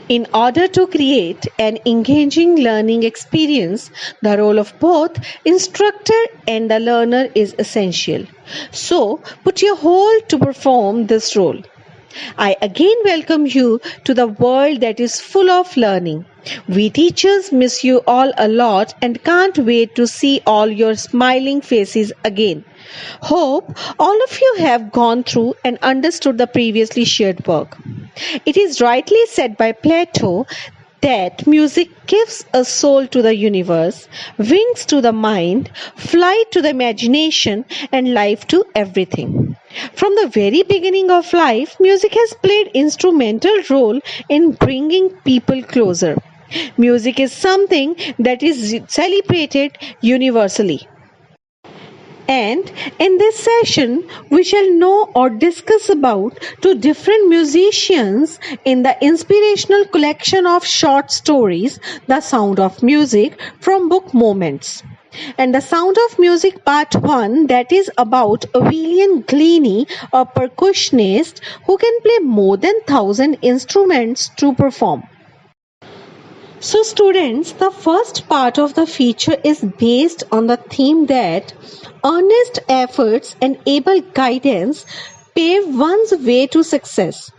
In order to create an engaging learning experience, the role of both instructor and the learner is essential. So, put your whole to perform this role. I again welcome you to the world that is full of learning. We teachers miss you all a lot and can't wait to see all your smiling faces again. Hope all of you have gone through and understood the previously shared work. It is rightly said by Plato that music gives a soul to the universe, wings to the mind, flight to the imagination, and life to everything. From the very beginning of life, music has played instrumental role in bringing people closer. Music is something that is celebrated universally. And in this session, we shall know or discuss about two different musicians in the inspirational collection of short stories, The Sound of Music, from book Moments. And The Sound of Music Part 1, that is about William Glennie, a percussionist who can play more than 1,000 instruments to perform. So students, the first part of the feature is based on the theme that earnest efforts and able guidance pave one's way to success.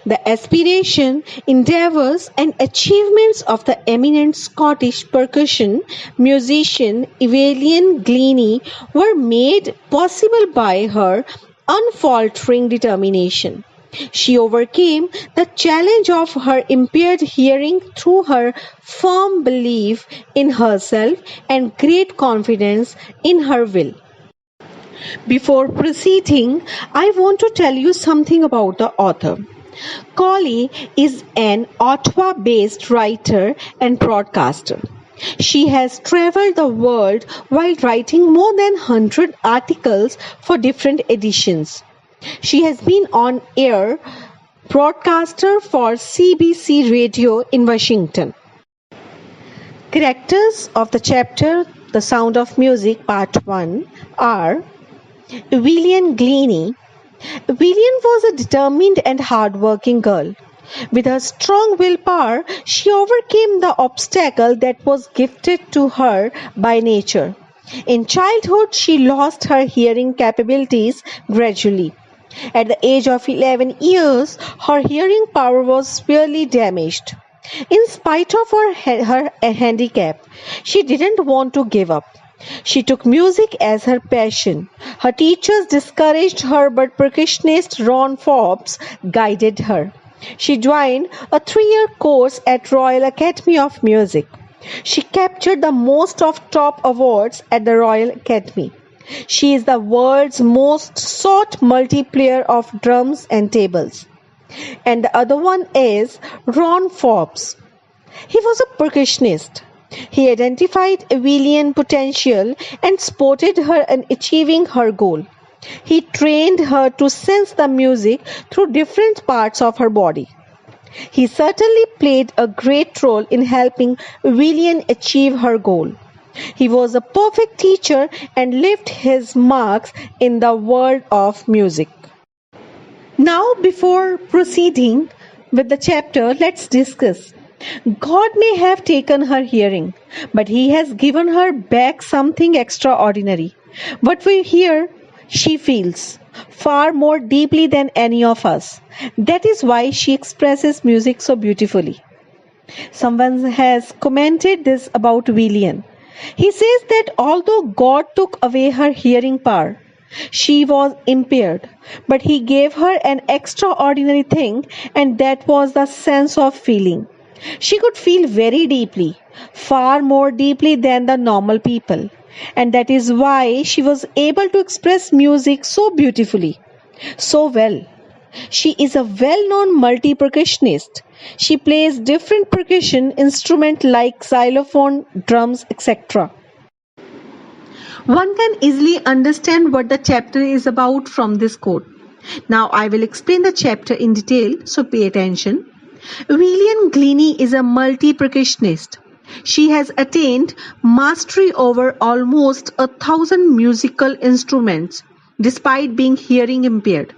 The aspiration, endeavours and achievements of the eminent Scottish percussion musician Evelyn Glennie were made possible by her unfaltering determination. She overcame the challenge of her impaired hearing through her firm belief in herself and great confidence in her will. Before proceeding, I want to tell you something about the author. Colley is an Ottawa-based writer and broadcaster. She has traveled the world while writing more than 100 articles for different editions. She has been on air broadcaster for CBC Radio in Washington. Characters of the chapter The Sound of Music Part 1 are Evelyn Glennie. Evelyn was a determined and hard-working girl. With her strong willpower, she overcame the obstacle that was gifted to her by nature. In childhood, she lost her hearing capabilities gradually. At the age of 11 years, her hearing power was severely damaged. In spite of her handicap, she didn't want to give up. She took music as her passion. Her teachers discouraged her, but percussionist Ron Forbes guided her. She joined a 3-year course at Royal Academy of Music. She captured the most of top awards at the Royal Academy. She is the world's most sought multiplayer of drums and tables. And the other one is Ron Forbes. He was a percussionist. He identified Evelyn's potential and supported her in achieving her goal. He trained her to sense the music through different parts of her body. He certainly played a great role in helping Evelyn achieve her goal. He was a perfect teacher and left his marks in the world of music. Now, before proceeding with the chapter, let's discuss. God may have taken her hearing, but He has given her back something extraordinary. What we hear, she feels far more deeply than any of us. That is why she expresses music so beautifully. Someone has commented this about William. He says that although God took away her hearing power, she was impaired, but He gave her an extraordinary thing, and that was the sense of feeling. She could feel very deeply, far more deeply than the normal people, and that is why she was able to express music so beautifully, so well. She is a well-known multi-percussionist. She plays different percussion instruments like xylophone, drums, etc. One can easily understand what the chapter is about from this quote. Now I will explain the chapter in detail, so pay attention. Evelyn Glennie is a multi-percussionist. She has attained mastery over almost 1,000 musical instruments, despite being hearing impaired.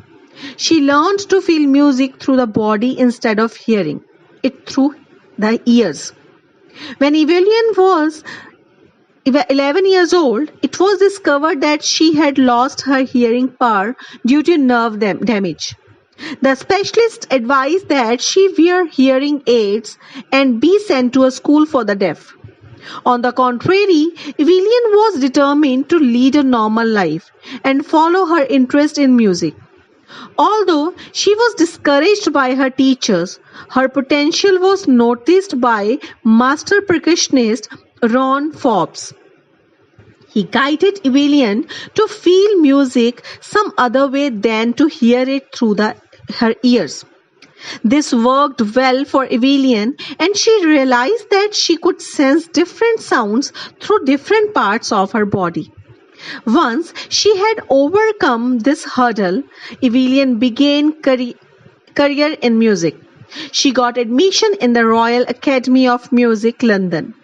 She learned to feel music through the body instead of hearing. it through the ears. When Evelyn was 11 years old, it was discovered that she had lost her hearing power due to nerve damage. The specialist advised that she wear hearing aids and be sent to a school for the deaf. On the contrary, Evelyn was determined to lead a normal life and follow her interest in music. Although she was discouraged by her teachers, her potential was noticed by master percussionist Ron Forbes. He guided Evelyn to feel music some other way than to hear it through her ears. This worked well for Evelyn, and she realized that she could sense different sounds through different parts of her body. Once she had overcome this hurdle, Evelyn began career in music. She got admission in the Royal Academy of Music, London,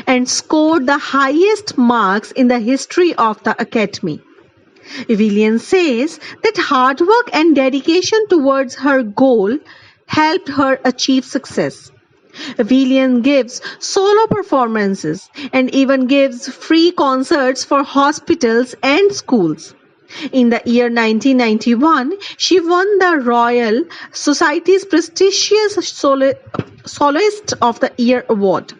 and scored the highest marks in the history of the Academy. Evelyn says that hard work and dedication towards her goal helped her achieve success. Evelyn gives solo performances and even gives free concerts for hospitals and schools. In the year 1991, she won the Royal Society's prestigious Soloist of the Year award.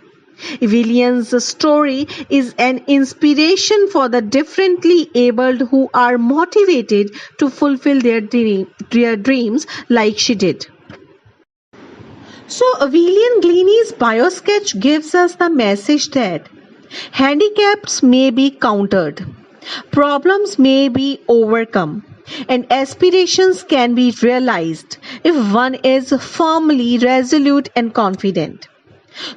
Evelyn's story is an inspiration for the differently abled who are motivated to fulfill their dreams like she did. So, Evelyn Glennie's biosketch gives us the message that handicaps may be countered, problems may be overcome, and aspirations can be realized if one is firmly resolute and confident.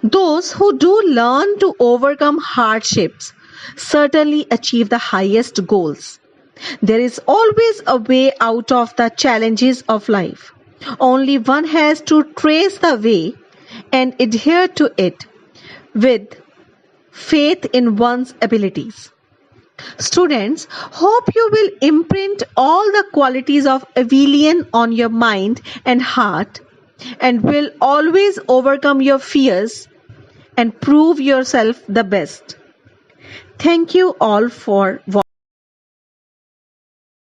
Those who do learn to overcome hardships certainly achieve the highest goals. There is always a way out of the challenges of life. Only one has to trace the way and adhere to it with faith in one's abilities. Students, hope you will imprint all the qualities of Evelyn on your mind and heart and will always overcome your fears and prove yourself the best. Thank you all for watching.